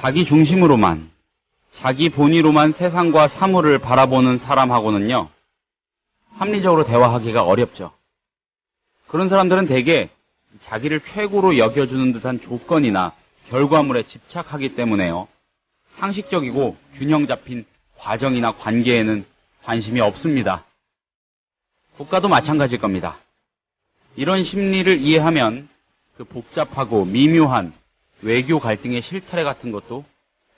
자기 중심으로만, 자기 본위로만 세상과 사물을 바라보는 사람하고는요, 합리적으로 대화하기가 어렵죠. 그런 사람들은 대개 자기를 최고로 여겨주는 듯한 조건이나 결과물에 집착하기 때문에요, 상식적이고 균형 잡힌 과정이나 관계에는 관심이 없습니다. 국가도 마찬가지일 겁니다. 이런 심리를 이해하면 그 복잡하고 미묘한 외교 갈등의 실타래 같은 것도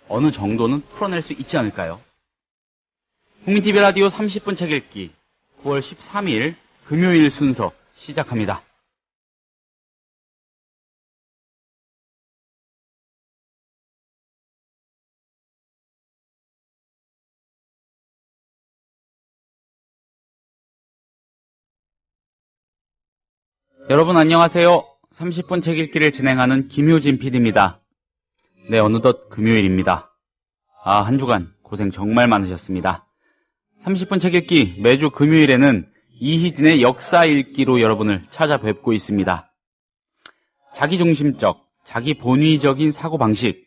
어느 정도는 풀어낼 수 있지 않을까요? 국민TV 라디오 30분 책 읽기 9월 13일 금요일 순서 시작합니다. 여러분 안녕하세요. 30분 책 읽기를 진행하는 김효진 PD입니다. 네, 어느덧 금요일입니다. 한 주간 고생 정말 많으셨습니다. 30분 책 읽기 매주 금요일에는 이희진의 역사 읽기로 여러분을 찾아뵙고 있습니다. 자기중심적, 자기 본위적인 사고방식,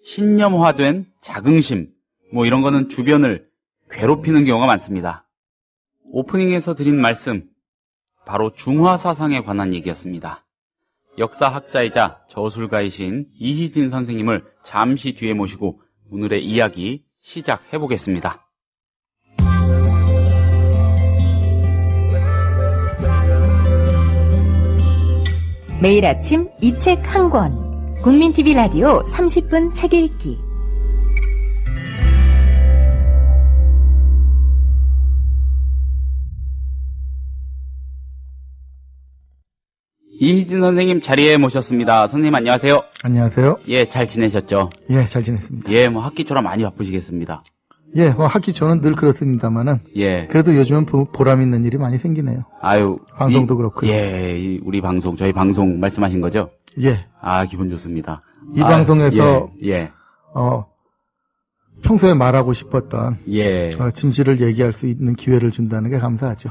신념화된 자긍심, 이런 거는 주변을 괴롭히는 경우가 많습니다. 오프닝에서 드린 말씀, 바로 중화사상에 관한 얘기였습니다. 역사학자이자 저술가이신 이희진 선생님을 잠시 뒤에 모시고 오늘의 이야기 시작해 보겠습니다. 매일 아침 이 책 한 권, 국민TV 라디오 30분 책 읽기. 이희진 선생님 자리에 모셨습니다. 선생님 안녕하세요. 안녕하세요. 예, 잘 지내셨죠? 예, 잘 지냈습니다. 예, 학기 초라 많이 바쁘시겠습니다. 예, 학기 초는 늘 그렇습니다만은. 예. 그래도 요즘은 보람 있는 일이 많이 생기네요. 아유. 방송도 그렇고요. 예, 우리 방송, 저희 방송 말씀하신 거죠? 예. 기분 좋습니다. 이 방송에서. 예. 평소에 말하고 싶었던. 예. 진실을 얘기할 수 있는 기회를 준다는 게 감사하죠.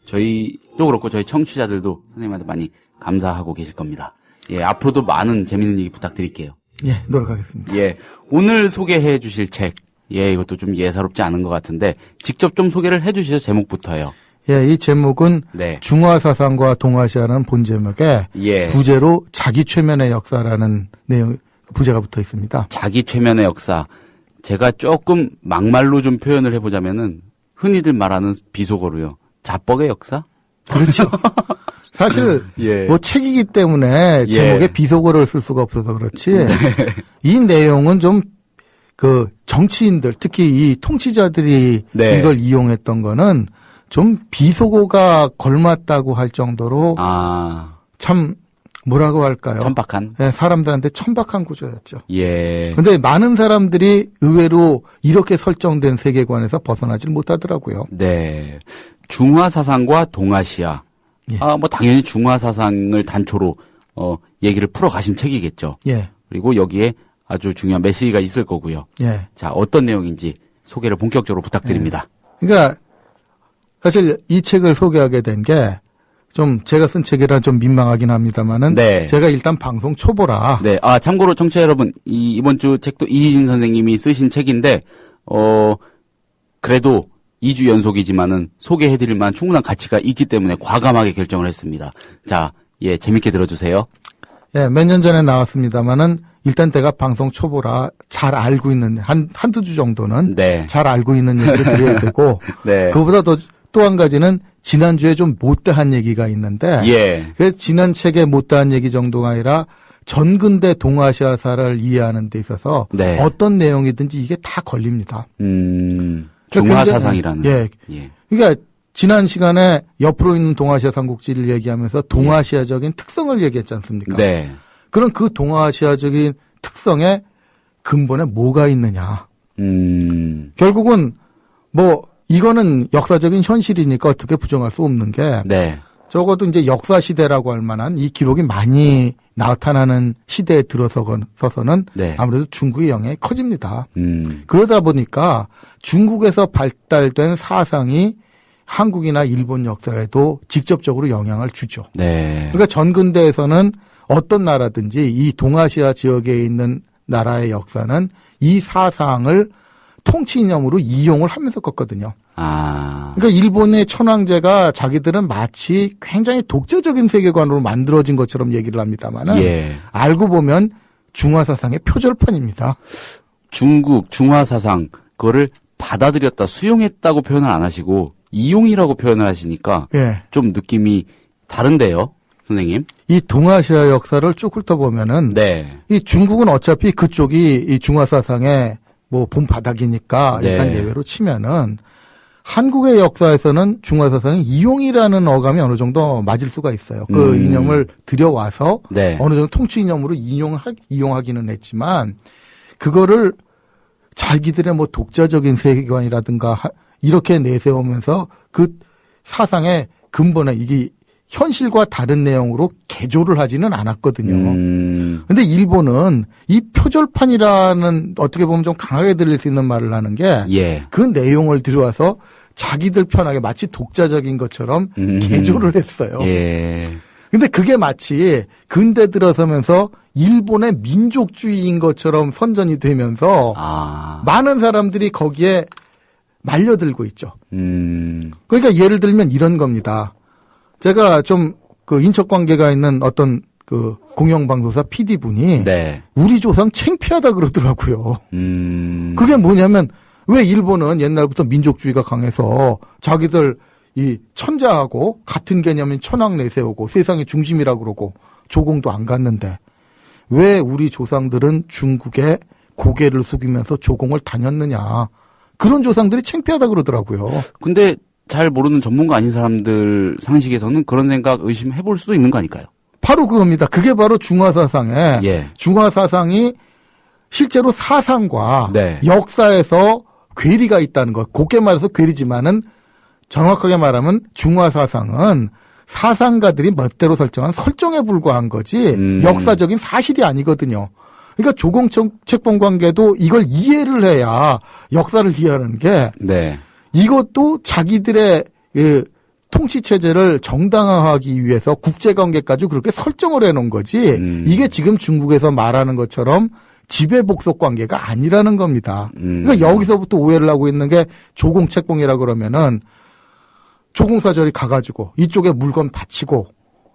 저희도 그렇고 저희 청취자들도 선생님한테 많이 감사하고 계실 겁니다. 예, 앞으로도 많은 재밌는 얘기 부탁드릴게요. 예, 노력하겠습니다. 예, 오늘 소개해 주실 책. 예, 이것도 좀 예사롭지 않은 것 같은데 직접 좀 소개를 해 주시죠. 제목부터요. 예, 이 제목은 네. 중화사상과 동아시아라는 본 제목에 예. 부제로 자기 최면의 역사라는 내용 부제가 붙어 있습니다. 자기 최면의 역사. 제가 조금 막말로 좀 표현을 해보자면은 흔히들 말하는 비속어로요. 자뻑의 역사? 그렇죠. 사실 예. 책이기 때문에 제목에 비속어를 쓸 수가 없어서 그렇지. 네. 이 내용은 좀 정치인들 특히 이 통치자들이 이걸 이용했던 거는 좀 비속어가 걸맞다고 할 정도로 참 뭐라고 할까요? 천박한? 네, 사람들한테 천박한 구조였죠. 예. 근데 많은 사람들이 의외로 이렇게 설정된 세계관에서 벗어나질 못하더라고요. 네. 중화사상과 동아시아. 예. 당연히 중화사상을 단초로, 얘기를 풀어가신 책이겠죠. 예. 그리고 여기에 아주 중요한 메시지가 있을 거고요. 예. 자, 어떤 내용인지 소개를 본격적으로 부탁드립니다. 예. 그러니까, 사실 이 책을 소개하게 된 게, 제가 쓴 책이라 좀 민망하긴 합니다만은, 네. 제가 일단 방송 초보라. 네. 참고로 청취자 여러분, 이번 주 책도 이희진 선생님이 쓰신 책인데, 그래도 2주 연속이지만은 소개해드릴 만한 충분한 가치가 있기 때문에 과감하게 결정을 했습니다. 자, 예, 재밌게 들어주세요. 예, 몇 년 전에 나왔습니다만은, 일단 내가 방송 초보라 잘 알고 있는, 한두 주 정도는. 네. 잘 알고 있는 얘기를 드려야 되고, 네. 그보다 또 한 가지는 지난주에 좀 못다한 얘기가 있는데, 예. 그 지난 책에 못다한 얘기 정도가 아니라 전근대 동아시아사를 이해하는 데 있어서 네. 어떤 내용이든지 이게 다 걸립니다. 중화사상이라는. 예. 그러니까 지난 시간에 옆으로 있는 동아시아 삼국지를 얘기하면서 동아시아적인 특성을 얘기했지 않습니까? 네. 그럼 그 동아시아적인 특성에 근본에 뭐가 있느냐? 결국은 이거는 역사적인 현실이니까 어떻게 부정할 수 없는 게 네. 적어도 이제 역사 시대라고 할 만한 이 기록이 많이 나타나는 시대에 들어서서는 네. 아무래도 중국의 영향이 커집니다. 그러다 보니까 중국에서 발달된 사상이 한국이나 일본 역사에도 직접적으로 영향을 주죠. 네. 그러니까 전근대에서는 어떤 나라든지 이 동아시아 지역에 있는 나라의 역사는 이 사상을 통치 이념으로 이용을 하면서 껐거든요. 그러니까 일본의 천황제가 자기들은 마치 굉장히 독자적인 세계관으로 만들어진 것처럼 얘기를 합니다만은 예. 알고 보면 중화 사상의 표절판입니다. 중국 중화 사상 그거를 받아들였다, 수용했다고 표현을 안 하시고 이용이라고 표현을 하시니까 예. 좀 느낌이 다른데요, 선생님? 이 동아시아 역사를 쭉 훑어보면은 네. 이 중국은 어차피 그쪽이 이 중화 사상의 뭐 본바닥이니까 네. 일단 예외로 치면은 한국의 역사에서는 중화 사상의 이용이라는 어감이 어느 정도 맞을 수가 있어요. 그 이념을 들여와서 네. 어느 정도 통치 이념으로 이용하기는 했지만 그거를 자기들의 뭐 독자적인 세계관이라든가 이렇게 내세우면서 그 사상의 근본에 이게 현실과 다른 내용으로 개조를 하지는 않았거든요. 근데 일본은 이 표절판이라는 어떻게 보면 좀 강하게 들릴 수 있는 말을 하는 게 예. 그 내용을 들여와서 자기들 편하게 마치 독자적인 것처럼 개조를 했어요. 예. 근데 그게 마치 근대 들어서면서 일본의 민족주의인 것처럼 선전이 되면서 많은 사람들이 거기에 말려들고 있죠. 그러니까 예를 들면 이런 겁니다. 제가 좀 그 인척 관계가 있는 어떤 그 공영방송사 PD분이 네. 우리 조상 창피하다 그러더라고요. 그게 뭐냐면 왜 일본은 옛날부터 민족주의가 강해서 자기들 이 천자하고 같은 개념인 천황 내세우고 세상의 중심이라고 그러고 조공도 안 갔는데 왜 우리 조상들은 중국에 고개를 숙이면서 조공을 다녔느냐. 그런 조상들이 창피하다 그러더라고요. 근데 잘 모르는 전문가 아닌 사람들 상식에서는 그런 생각 의심해 볼 수도 있는 거 아닐까요? 바로 그겁니다. 그게 바로 중화사상에 예. 중화사상이 실제로 사상과 네. 역사에서 괴리가 있다는 것. 곱게 말해서 괴리지만은 정확하게 말하면 중화사상은 사상가들이 멋대로 설정한 설정에 불과한 거지 역사적인 사실이 아니거든요. 그러니까 조공책본 관계도 이걸 이해를 해야 역사를 이해하는 게 네. 이것도 자기들의 그 통치 체제를 정당화하기 위해서 국제관계까지 그렇게 설정을 해놓은 거지 이게 지금 중국에서 말하는 것처럼 지배 복속 관계가 아니라는 겁니다. 그러니까 여기서부터 오해를 하고 있는 게 조공책봉이라 그러면은 조공사절이 가가지고 이쪽에 물건 바치고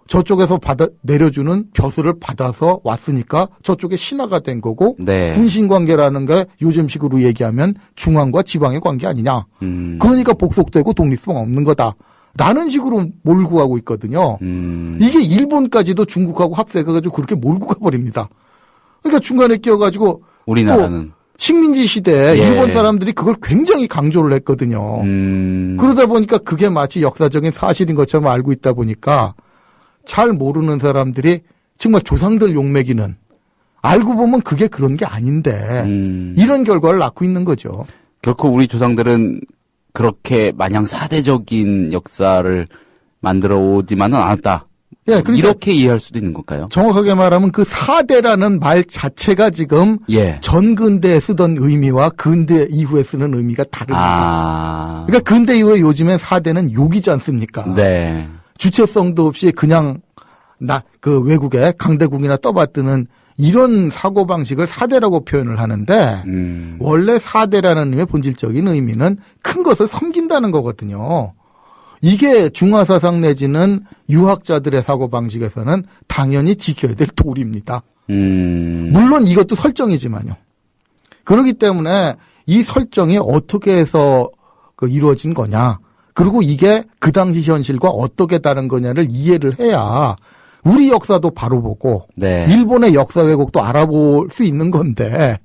저쪽에서 내려주는 벼슬을 받아서 왔으니까 저쪽에 신하가 된 거고 네. 군신관계라는 게 요즘식으로 얘기하면 중앙과 지방의 관계 아니냐. 그러니까 복속되고 독립성 없는 거다라는 식으로 몰고 가고 있거든요. 이게 일본까지도 중국하고 합세해가지고 그렇게 몰고 가버립니다. 그러니까 중간에 끼어가지고 우리나라는 식민지 시대에 예. 일본 사람들이 그걸 굉장히 강조를 했거든요. 그러다 보니까 그게 마치 역사적인 사실인 것처럼 알고 있다 보니까 잘 모르는 사람들이 정말 조상들 욕먹이는 알고 보면 그게 그런 게 아닌데 이런 결과를 낳고 있는 거죠. 결코 우리 조상들은 그렇게 마냥 사대적인 역사를 만들어 오지만은 않았다. 예, 그러니까 이렇게 이해할 수도 있는 걸까요? 정확하게 말하면 그 사대라는 말 자체가 지금 예. 전근대에 쓰던 의미와 근대 이후에 쓰는 의미가 다릅니다. 그러니까 근대 이후에 요즘엔 사대는 욕이지 않습니까? 네. 주체성도 없이 그냥 그 외국에 강대국이나 떠받드는 이런 사고방식을 사대라고 표현을 하는데 원래 사대라는 의미의 본질적인 의미는 큰 것을 섬긴다는 거거든요. 이게 중화사상 내지는 유학자들의 사고방식에서는 당연히 지켜야 될 도리입니다. 물론 이것도 설정이지만요. 그렇기 때문에 이 설정이 어떻게 해서 이루어진 거냐. 그리고 이게 그 당시 현실과 어떻게 다른 거냐를 이해를 해야 우리 역사도 바로 보고 네. 일본의 역사 왜곡도 알아볼 수 있는 건데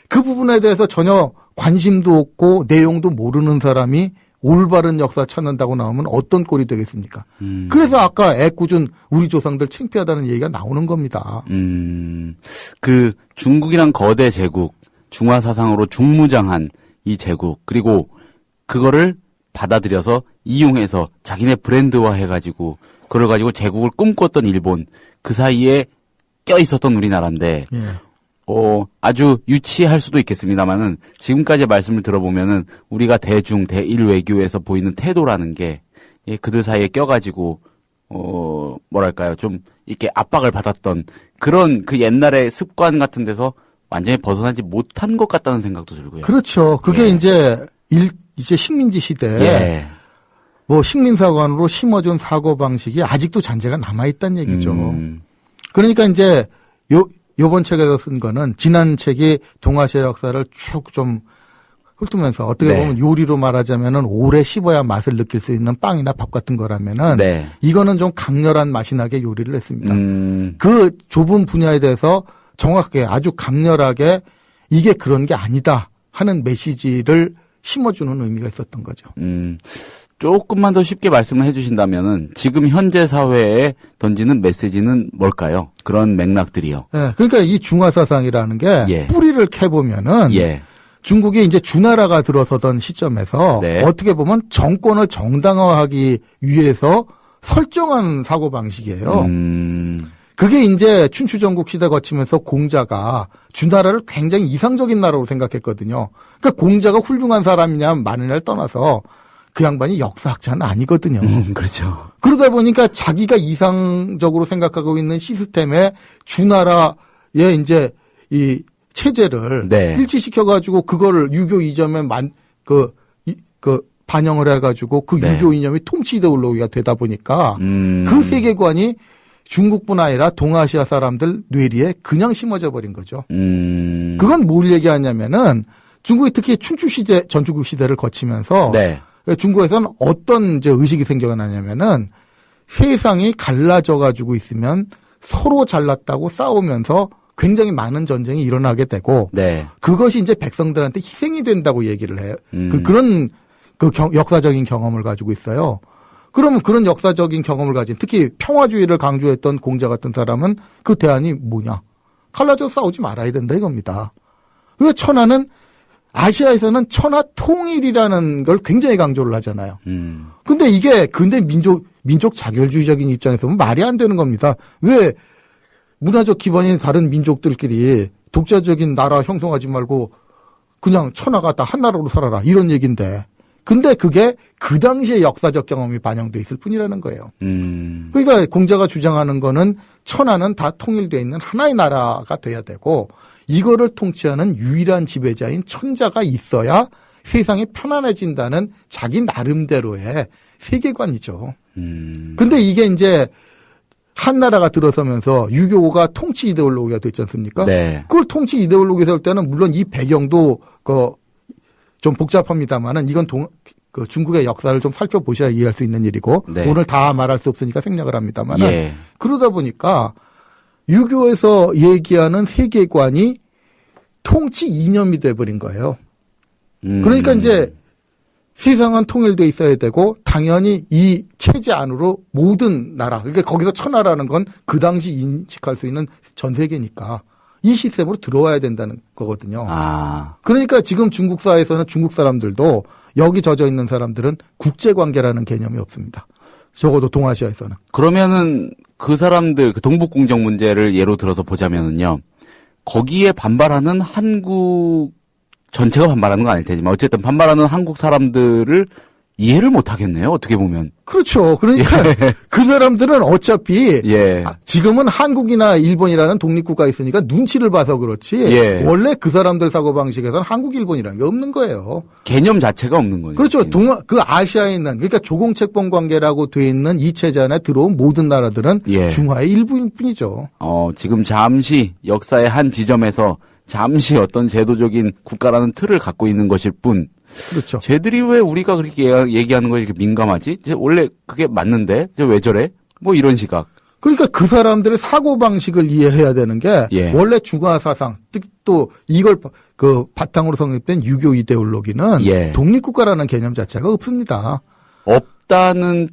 그 부분에 대해서 전혀 관심도 없고 내용도 모르는 사람이 올바른 역사 찾는다고 나오면 어떤 꼴이 되겠습니까? 그래서 아까 애꿎은 우리 조상들 창피하다는 얘기가 나오는 겁니다. 그 중국이란 거대 제국, 중화 사상으로 중무장한 이 제국, 그리고 그거를 받아들여서 이용해서 자기네 브랜드화 해가지고 그걸 가지고 제국을 꿈꿨던 일본, 그 사이에 껴 있었던 우리나라인데 예. 아주 유치할 수도 있겠습니다만은 지금까지 말씀을 들어보면은 우리가 대중, 대일 외교에서 보이는 태도라는 게 그들 사이에 껴가지고 뭐랄까요, 좀 이렇게 압박을 받았던 그런 그 옛날의 습관 같은 데서 완전히 벗어나지 못한 것 같다는 생각도 들고요. 그렇죠. 그게 예. 이제 식민지 시대에 예. 뭐 식민사관으로 심어준 사고방식이 아직도 잔재가 남아있다는 얘기죠. 그러니까 이제 요번 책에서 쓴 거는 지난 책이 동아시아 역사를 쭉 좀 훑으면서 어떻게 네. 보면 요리로 말하자면은 오래 씹어야 맛을 느낄 수 있는 빵이나 밥 같은 거라면은 네. 이거는 좀 강렬한 맛이 나게 요리를 했습니다. 음. 그 좁은 분야에 대해서 정확하게 아주 강렬하게 이게 그런 게 아니다 하는 메시지를 심어주는 의미가 있었던 거죠. 조금만 더 쉽게 말씀을 해주신다면은 지금 현재 사회에 던지는 메시지는 뭘까요? 그런 맥락들이요. 예, 그러니까 이 중화사상이라는 게 예. 뿌리를 캐보면은 예. 중국이 이제 주나라가 들어서던 시점에서 네. 어떻게 보면 정권을 정당화하기 위해서 설정한 사고방식이에요. 그게 이제 춘추전국 시대 거치면서 공자가 주나라를 굉장히 이상적인 나라로 생각했거든요. 그러니까 공자가 훌륭한 사람이냐 마느냐를 떠나서 그 양반이 역사학자는 아니거든요. 그렇죠. 그러다 보니까 자기가 이상적으로 생각하고 있는 시스템에 주나라의 이제 이 체제를 네. 일치시켜가지고 그거를 유교 이념에 반영을 해가지고 그 네. 유교 이념이 통치 이데올로기가 되다 보니까 그 세계관이 중국뿐 아니라 동아시아 사람들 뇌리에 그냥 심어져 버린 거죠. 그건 뭘 얘기하냐면은 중국이 특히 춘추 시대, 전주국 시대를 거치면서 네. 중국에서는 어떤 이제 의식이 생겨나냐면은 세상이 갈라져 가지고 있으면 서로 잘났다고 싸우면서 굉장히 많은 전쟁이 일어나게 되고 네. 그것이 이제 백성들한테 희생이 된다고 얘기를 해요. 그런 역사적인 경험을 가지고 있어요. 그러면 그런 역사적인 경험을 가진 특히 평화주의를 강조했던 공자 같은 사람은 그 대안이 뭐냐? 갈라져 싸우지 말아야 된다 이겁니다. 그 천하는 아시아에서는 천하 통일이라는 걸 굉장히 강조를 하잖아요. 근데 이게 근대 민족 자결주의적인 입장에서 보면 말이 안 되는 겁니다. 왜 문화적 기반인 다른 민족들끼리 독자적인 나라 형성하지 말고 그냥 천하가 다 한 나라로 살아라 이런 얘기인데 근데 그게 그 당시의 역사적 경험이 반영돼 있을 뿐이라는 거예요. 그러니까 공자가 주장하는 거는 천하는 다 통일되어 있는 하나의 나라가 돼야 되고 이거를 통치하는 유일한 지배자인 천자가 있어야 세상이 편안해진다는 자기 나름대로의 세계관이죠. 근데 이게 이제 한나라가 들어서면서 유교가 통치 이데올로기가 됐지 않습니까? 네. 그걸 통치 이데올로기 세울 때는 물론 이 배경도 좀 복잡합니다만은 이건 중국의 역사를 좀 살펴보셔야 이해할 수 있는 일이고 네. 오늘 다 말할 수 없으니까 생략을 합니다만은 예. 그러다 보니까 유교에서 얘기하는 세계관이 통치 이념이 돼버린 거예요. 그러니까 이제 세상은 통일돼 있어야 되고 당연히 이 체제 안으로 모든 나라 그러니까 거기서 천하라는 건 그 당시 인식할 수 있는 전 세계니까 이 시스템으로 들어와야 된다는 거거든요. 그러니까 지금 중국 사회에서는 중국 사람들도 여기 젖어 있는 사람들은 국제관계라는 개념이 없습니다. 적어도 동아시아에서는. 그러면은 그 사람들 그 동북공정 문제를 예로 들어서 보자면은요. 거기에 반발하는 한국 전체가 반발하는 건 아닐 테지만 어쨌든 반발하는 한국 사람들을 이해를 못 하겠네요. 어떻게 보면. 그렇죠. 그러니까 그 사람들은 어차피 예. 지금은 한국이나 일본이라는 독립국가 있으니까 눈치를 봐서 그렇지 예. 원래 그 사람들 사고방식에서는 한국, 일본이라는 게 없는 거예요. 개념 자체가 없는 거죠. 그렇죠. 그 아시아에 있는 그러니까 조공채권 관계라고 돼 있는 이 체제 안에 들어온 모든 나라들은 예. 중화의 일부일 뿐이죠. 지금 잠시 역사의 한 지점에서 잠시 어떤 제도적인 국가라는 틀을 갖고 있는 것일 뿐. 그렇죠. 쟤들이 왜 우리가 그렇게 얘기하는 거에 이렇게 민감하지? 원래 그게 맞는데? 왜 저래? 뭐 이런 시각. 그러니까 그 사람들의 사고방식을 이해해야 되는 게 예. 원래 중화사상 또 이걸 바탕으로 성립된 유교 이데올로기는 예. 독립국가라는 개념 자체가 없습니다. 없다는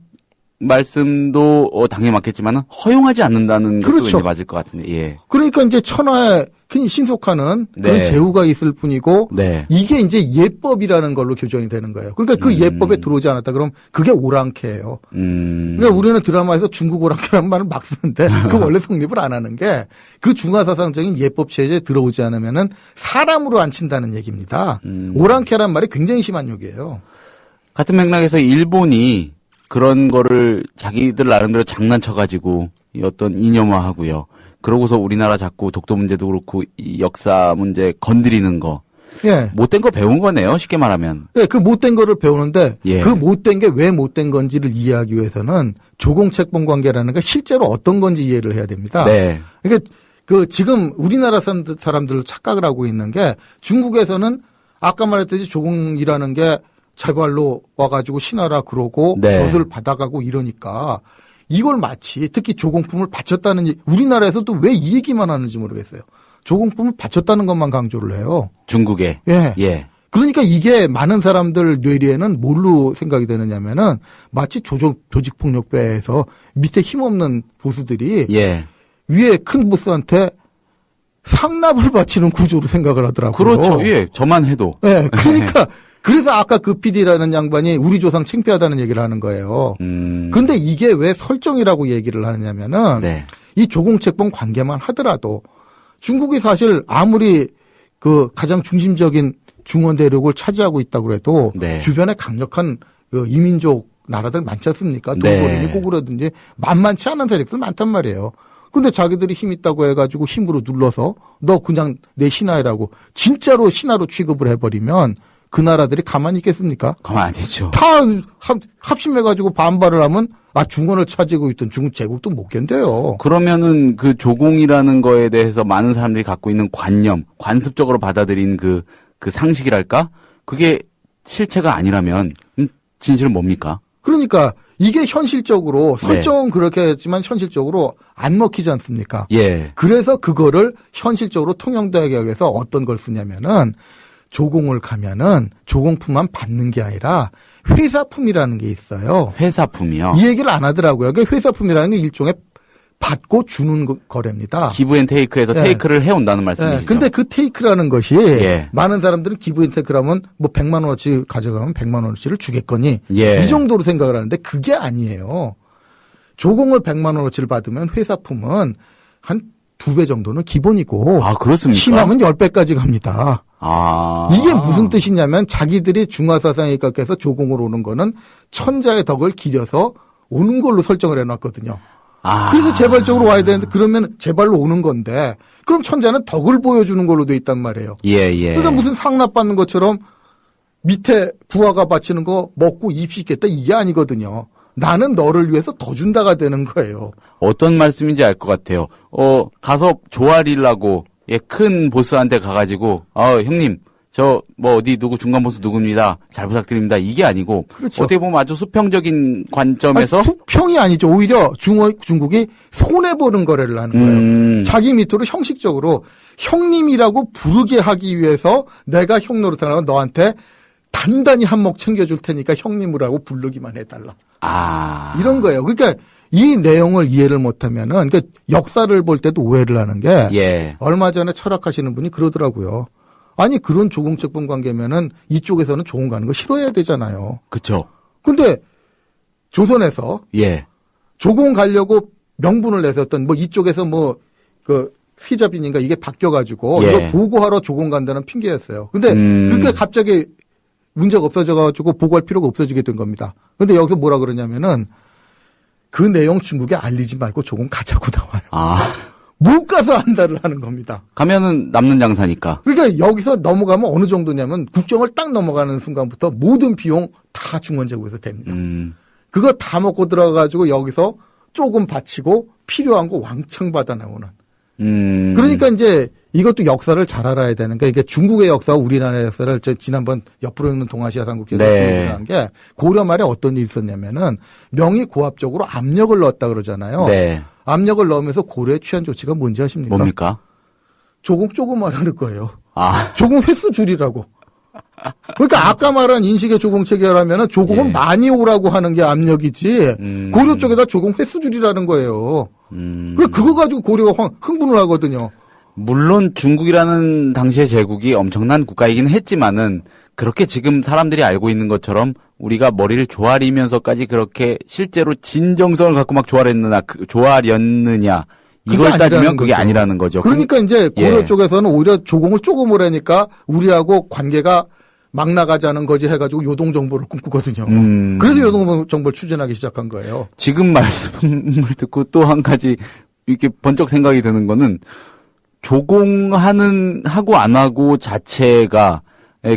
말씀도 당연히 맞겠지만 허용하지 않는다는 것도 그렇죠. 왠지 맞을 것 같은데. 예. 그러니까 이제 천하에 신속하는 그런 네. 제후가 있을 뿐이고 네. 이게 이제 예법이라는 걸로 규정이 되는 거예요. 그러니까 그 예법에 들어오지 않았다 그럼 그게 오랑캐예요. 그러니까 우리는 드라마에서 중국 오랑캐라는 말을 막 쓰는데 그 원래 성립을 안 하는 게 그 중화사상적인 예법 체제에 들어오지 않으면은 사람으로 안 친다는 얘기입니다. 오랑캐란 말이 굉장히 심한 욕이에요. 같은 맥락에서 일본이 그런 거를 자기들 나름대로 장난쳐가지고 이 어떤 이념화하고요. 그러고서 우리나라 자꾸 독도 문제도 그렇고 이 역사 문제 건드리는 거. 예. 못된 거 배운 거네요. 쉽게 말하면. 예, 그 못된 거를 배우는데 예. 그 못된 게 왜 못된 건지를 이해하기 위해서는 조공책봉 관계라는 게 실제로 어떤 건지 이해를 해야 됩니다. 네. 그러니까 그 지금 우리나라 사람들 착각을 하고 있는 게 중국에서는 아까 말했듯이 조공이라는 게 제발로 와가지고 신하라 그러고 네. 벼슬 받아가고 이러니까 이걸 마치 특히 조공품을 바쳤다는 우리나라에서 또 왜 이 얘기만 하는지 모르겠어요. 조공품을 바쳤다는 것만 강조를 해요. 중국에. 예. 예. 그러니까 이게 많은 사람들 뇌리에는 뭘로 생각이 되느냐면은 마치 조직폭력배에서 밑에 힘없는 보스들이 예. 위에 큰 보스한테 상납을 바치는 구조로 생각을 하더라고요. 그렇죠. 예. 저만 해도. 예. 그러니까 그래서 아까 그 PD라는 양반이 우리 조상 창피하다는 얘기를 하는 거예요. 근데 이게 왜 설정이라고 얘기를 하느냐면은 네. 이 조공책봉 관계만 하더라도 중국이 사실 아무리 그 가장 중심적인 중원 대륙을 차지하고 있다고 해도 네. 주변에 강력한 그 이민족 나라들 많지 않습니까? 네. 동고림이 꼬꾸라든지 만만치 않은 세력들 많단 말이에요. 근데 자기들이 힘 있다고 해가지고 힘으로 눌러서 너 그냥 내 신하라고 진짜로 신하로 취급을 해버리면 그 나라들이 가만히 있겠습니까? 가만 안 있죠. 다 합심해가지고 반발을 하면 중원을 차지하고 있던 중국 제국도 못 견뎌요. 그러면은 그 조공이라는 거에 대해서 많은 사람들이 갖고 있는 관념, 관습적으로 받아들인 그 상식이랄까? 그게 실체가 아니라면 진실은 뭡니까? 그러니까 이게 현실적으로 네. 설정은 그렇게 했지만 현실적으로 안 먹히지 않습니까? 예. 그래서 그거를 현실적으로 통영대학에서 어떤 걸 쓰냐면은 조공을 가면은 조공품만 받는 게 아니라 회사품이라는 게 있어요. 회사품이요. 이 얘기를 안 하더라고요. 그러니까 회사품이라는 게 일종의 받고 주는 거래입니다. 기브앤테이크에서 예. 테이크를 해온다는 말씀이시죠. 예, 근데 그 테이크라는 것이 예. 많은 사람들은 기브앤테이크라면 뭐 100만 원어치 가져가면 100만 원어치를 주겠거니 예. 이 정도로 생각을 하는데 그게 아니에요. 조공을 100만 원어치를 받으면 회사품은 한 2배 정도는 기본이고 아, 그렇습니까? 심하면 10배까지 갑니다. 아. 이게 무슨 뜻이냐면 자기들이 중화사상에 입각해서 조공을 오는 거는 천자의 덕을 기려서 오는 걸로 설정을 해놨거든요. 아. 그래서 재발적으로 와야 되는데 그러면 재발로 오는 건데 그럼 천자는 덕을 보여주는 걸로 돼 있단 말이에요. 예, 예. 그러니까 무슨 상납 받는 것처럼 밑에 부하가 바치는 거 먹고 입시겠다 이게 아니거든요. 나는 너를 위해서 더 준다가 되는 거예요. 어떤 말씀인지 알 것 같아요. 가서 조아리려고 예, 큰 보스한테 가가지고 형님 저 뭐 어디 누구 중간 보스 누구입니다. 잘 부탁드립니다. 이게 아니고 그렇죠. 어떻게 보면 아주 수평적인 관점에서 수평이 아니죠. 오히려 중국이 손해보는 거래를 하는 거예요. 자기 밑으로 형식적으로 형님이라고 부르게 하기 위해서 내가 형 노릇하라고 너한테 단단히 한몫 챙겨줄 테니까 형님이라고 부르기만 해달라. 아. 이런 거예요. 그러니까 이 내용을 이해를 못하면은 그러니까 역사를 볼 때도 오해를 하는 게 예. 얼마 전에 철학하시는 분이 그러더라고요. 아니 그런 조공책봉 관계면은 이쪽에서는 조공 가는 거 싫어해야 되잖아요. 그쵸. 근데 조선에서 예. 조공 가려고 명분을 내세웠던 뭐 이쪽에서 뭐 그 피자빈인가 이게 바뀌어가지고 예. 이거 보고하러 조공 간다는 핑계였어요. 근데 그게 갑자기 문제가 없어져가지고 보고할 필요가 없어지게 된 겁니다. 근데 여기서 뭐라 그러냐면은 그 내용 중국에 알리지 말고 조공 가자고 나와요. 아. 못 가서 안달을 하는 겁니다. 가면은 남는 장사니까. 그러니까 여기서 넘어가면 어느 정도냐면 국경을 딱 넘어가는 순간부터 모든 비용 다 중원제국에서 됩니다. 그거 다 먹고 들어가가지고 여기서 조금 바치고 필요한 거 왕창 받아 나오는. 그러니까 이제 이것도 역사를 잘 알아야 되는 게 이게 중국의 역사와 우리나라의 역사를 지난번 옆으로 있는 동아시아 삼국지에서 네. 한 게 고려 말에 어떤 일이 있었냐면은 명의 고압적으로 압력을 넣었다 그러잖아요. 네. 압력을 넣으면서 고려에 취한 조치가 뭔지 아십니까? 뭡니까? 조금 말하는 거예요. 아. 조공 횟수 줄이라고. 그러니까 아까 말한 인식의 조공 체계라면은 조공은 예. 많이 오라고 하는 게 압력이지 고려 쪽에다 조공 횟수 줄이라는 거예요. 그거 가지고 고려가 흥분을 하거든요. 물론 중국이라는 당시의 제국이 엄청난 국가이긴 했지만은 그렇게 지금 사람들이 알고 있는 것처럼 우리가 머리를 조아리면서까지 그렇게 실제로 진정성을 갖고 막 조아렸느냐 이걸 그게 따지면 아니라는 그게 거죠. 아니라는 거죠. 그러니까 이제 고려 예. 쪽에서는 오히려 조공을 조금 오라니까 우리하고 관계가 막 나가자는 거지 해가지고 요동 정보를 꿈꾸거든요. 그래서 요동 정보를 추진하기 시작한 거예요. 지금 말씀을 듣고 또 한 가지 이렇게 번쩍 생각이 드는 거는 하고 안 하고 자체가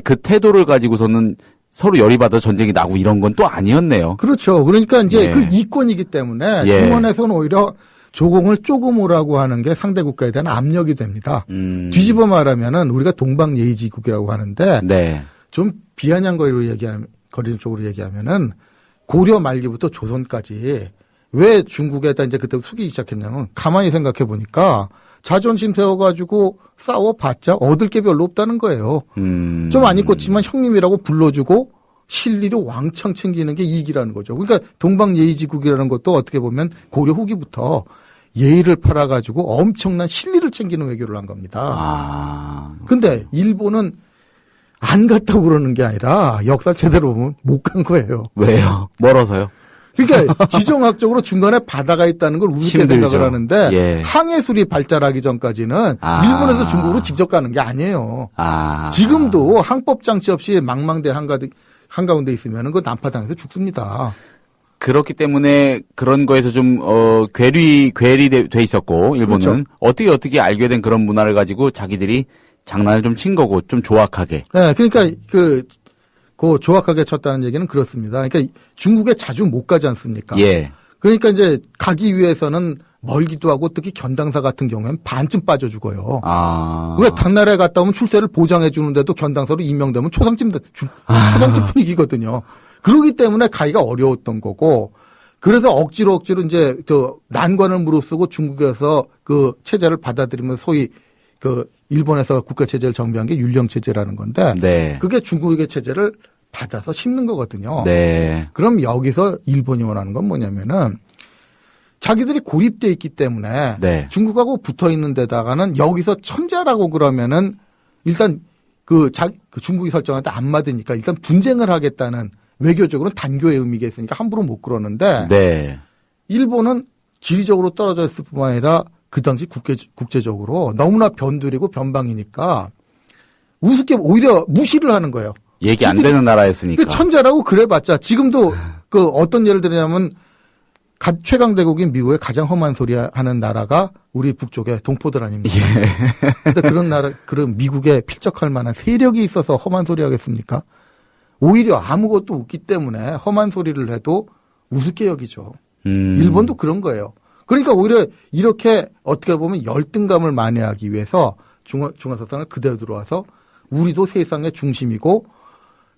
그 태도를 가지고서는 서로 열이 받아 전쟁이 나고 이런 건 또 아니었네요. 그렇죠. 그러니까 이제 예. 그 이권이기 때문에 예. 중원에서는 오히려 조공을 조금 오라고 하는 게 상대 국가에 대한 압력이 됩니다. 뒤집어 말하면은 우리가 동방예의지국이라고 하는데 네. 좀 비아냥거리는 쪽으로 얘기하면은 고려 말기부터 조선까지 왜 중국에다 이제 그때 속이기 시작했냐면 가만히 생각해 보니까 자존심 세워가지고 싸워봤자 얻을 게 별로 없다는 거예요. 좀 안 입었지만 형님이라고 불러주고 실리를 왕창 챙기는 게 이익이라는 거죠. 그러니까 동방예의지국이라는 것도 어떻게 보면 고려 후기부터 예의를 팔아가지고 엄청난 실리를 챙기는 외교를 한 겁니다. 근데 일본은 안 갔다고 그러는 게 아니라 역사를 제대로 보면 못 간 거예요. 왜요? 멀어서요? 그러니까 지정학적으로 중간에 바다가 있다는 걸 우습게 힘들죠. 생각을 하는데 예. 항해술이 발달하기 전까지는 일본에서 중국으로 직접 가는 게 아니에요. 지금도 항법 장치 없이 망망대 한가운데 있으면 그 난파당해서 죽습니다. 그렇기 때문에 그런 거에서 좀 괴리돼 있었고 일본은 그렇죠. 어떻게 알게 된 그런 문화를 가지고 자기들이 장난을 좀 친 거고 좀 조악하게. 네, 그러니까 그 조악하게 쳤다는 얘기는 그렇습니다. 그러니까 중국에 자주 못 가지 않습니까? 예. 그러니까 이제 가기 위해서는 멀기도 하고 특히 견당사 같은 경우에는 반쯤 빠져 죽어요. 왜 당나라에 갔다 오면 출세를 보장해 주는데도 견당사로 임명되면 초상집 분위기거든요. 그러기 때문에 가기가 어려웠던 거고, 그래서 억지로 이제 그 난관을 무릅쓰고 중국에서 그 체제를 받아들이면서 소위 그 일본에서 국가 체제를 정비한 게 율령 체제라는 건데, 네. 그게 중국의 체제를 받아서 심는 거거든요. 네. 그럼 여기서 일본이 원하는 건 뭐냐면은 자기들이 고립돼 있기 때문에 네. 중국하고 붙어 있는 데다가는 여기서 천자라고 그러면은 일단 그 중국이 설정한테 안 맞으니까 일단 분쟁을 하겠다는 외교적으로는 단교의 의미가 있으니까 함부로 못 그러는데 네. 일본은 지리적으로 떨어져 있을 뿐만 아니라 그 당시 국제적으로 너무나 변두리고 변방이니까 우습게 오히려 무시를 하는 거예요. 얘기 안 되는 나라였으니까. 그 천자라고 그래봤자 지금도 그 어떤 예를 들냐면 최강대국인 미국의 가장 험한 소리 하는 나라가 우리 북쪽의 동포들 아닙니까? 예. 근데 그런 미국에 필적할 만한 세력이 있어서 험한 소리 하겠습니까? 오히려 아무것도 없기 때문에 험한 소리를 해도 우습게 여기죠. 일본도 그런 거예요. 그러니까 오히려 이렇게 어떻게 보면 열등감을 만회하기 위해서 중화사상을 그대로 들어와서 우리도 세상의 중심이고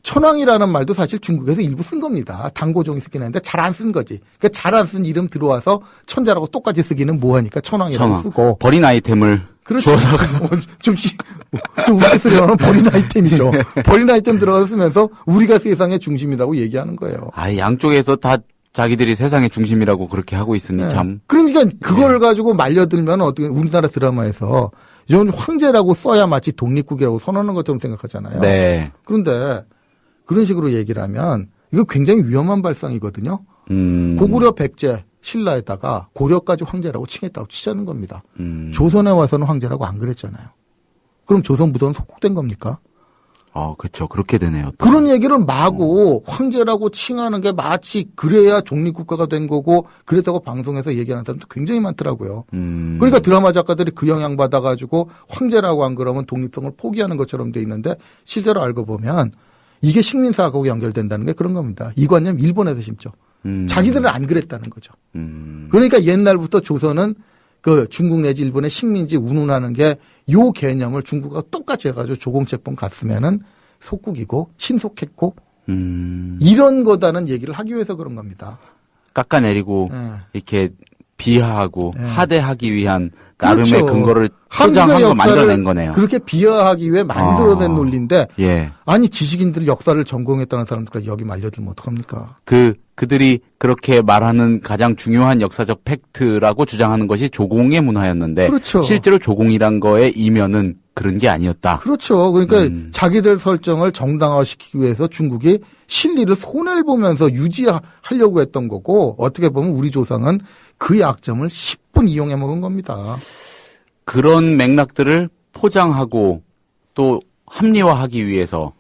천황이라는 말도 사실 중국에서 일부 쓴 겁니다. 당고종이 쓰긴 했는데 잘 안 쓴 거지. 그러니까 잘 안 쓴 이름 들어와서 천자라고 똑같이 쓰기는 뭐하니까 천황이라고 쓰고. 버린 아이템을 그렇죠. 좀 웃게 쓰려면 버린 아이템이죠. 버린 아이템 들어가서 쓰면서 우리가 세상의 중심이라고 얘기하는 거예요. 양쪽에서 다 자기들이 세상의 중심이라고 그렇게 하고 있으니 네. 참. 그러니까 그걸 가지고 말려들면 어떻게 우리나라 드라마에서 이런 황제라고 써야 마치 독립국이라고 선언하는 것처럼 생각하잖아요. 네. 그런데 그런 식으로 얘기를 하면 이거 굉장히 위험한 발상이거든요. 고구려 백제 신라에다가 고려까지 황제라고 칭했다고 치자는 겁니다. 조선에 와서는 황제라고 안 그랬잖아요. 그럼 조선 부도는 속국된 겁니까? 그렇죠. 그렇게 되네요. 또. 그런 얘기를 마구 황제라고 칭하는 게 마치 그래야 독립국가가 된 거고 그랬다고 방송에서 얘기하는 사람도 굉장히 많더라고요. 그러니까 드라마 작가들이 그 영향 받아가지고 황제라고 안 그러면 독립성을 포기하는 것처럼 돼 있는데 실제로 알고 보면 이게 식민사하고 연결된다는 게 그런 겁니다. 이 관념 일본에서 심죠. 자기들은 안 그랬다는 거죠. 그러니까 옛날부터 조선은 그 중국 내지 일본의 식민지 운운하는 게 요 개념을 중국과 똑같이 해가지고 조공책봉 갔으면은 속국이고 신속했고 이런 거다는 얘기를 하기 위해서 그런 겁니다. 깎아내리고 이렇게 비하하고 하대하기 위한 나름의 그렇죠. 근거를 포장한 거 만들어낸 거네요. 그렇게 비하하기 위해 만들어낸 논리인데 예. 아니 지식인들이 역사를 전공했다는 사람들까지 여기 말려들면 어떡합니까? 그들이 그렇게 말하는 가장 중요한 역사적 팩트라고 주장하는 것이 조공의 문화였는데 그렇죠. 실제로 조공이란 거의 이면은 그런 게 아니었다. 그렇죠. 그러니까 자기들 설정을 정당화시키기 위해서 중국이 실리를 손해를 보면서 유지하려고 했던 거고 어떻게 보면 우리 조상은 그 약점을 10분 이용해 먹은 겁니다. 그런 맥락들을 포장하고 또 합리화하기 위해서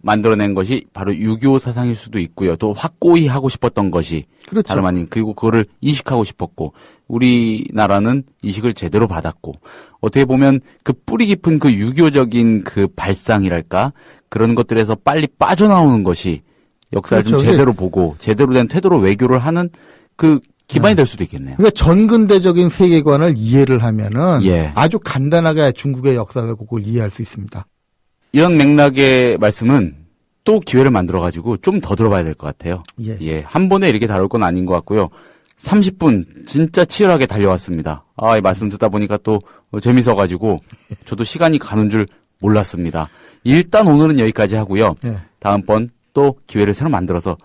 만들어낸 것이 바로 유교 사상일 수도 있고요. 또 확고히 하고 싶었던 것이 그렇죠. 다름 아닌, 그리고 그거를 이식하고 싶었고, 우리나라는 이식을 제대로 받았고, 어떻게 보면 그 뿌리 깊은 그 유교적인 그 발상이랄까, 그런 것들에서 빨리 빠져나오는 것이 역사를 그렇죠. 좀 제대로 보고 제대로 된 태도로 외교를 하는 그 기반이 될 수도 있겠네요. 그러니까 전근대적인 세계관을 이해를 하면은 예. 아주 간단하게 중국의 역사 왜곡을 이해할 수 있습니다. 이런 맥락의 말씀은 또 기회를 만들어가지고 좀 더 들어봐야 될 것 같아요. 예. 한 번에 이렇게 다룰 건 아닌 것 같고요. 30분 진짜 치열하게 달려왔습니다. 이 말씀 듣다 보니까 또 재밌어가지고 저도 시간이 가는 줄 몰랐습니다. 일단 오늘은 여기까지 하고요. 예. 다음번 또 기회를 새로 만들어서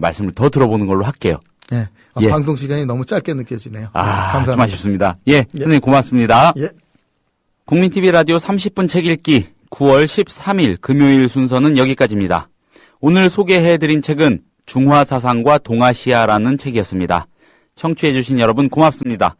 말씀을 더 들어보는 걸로 할게요. 예. 예. 방송 시간이 너무 짧게 느껴지네요. 좀 감사합니다. 아쉽습니다. 선생님 고맙습니다. 예. 국민TV 라디오 30분 책 읽기 9월 13일 금요일 순서는 여기까지입니다. 오늘 소개해드린 책은 중화사상과 동아시아라는 책이었습니다. 청취해주신 여러분 고맙습니다.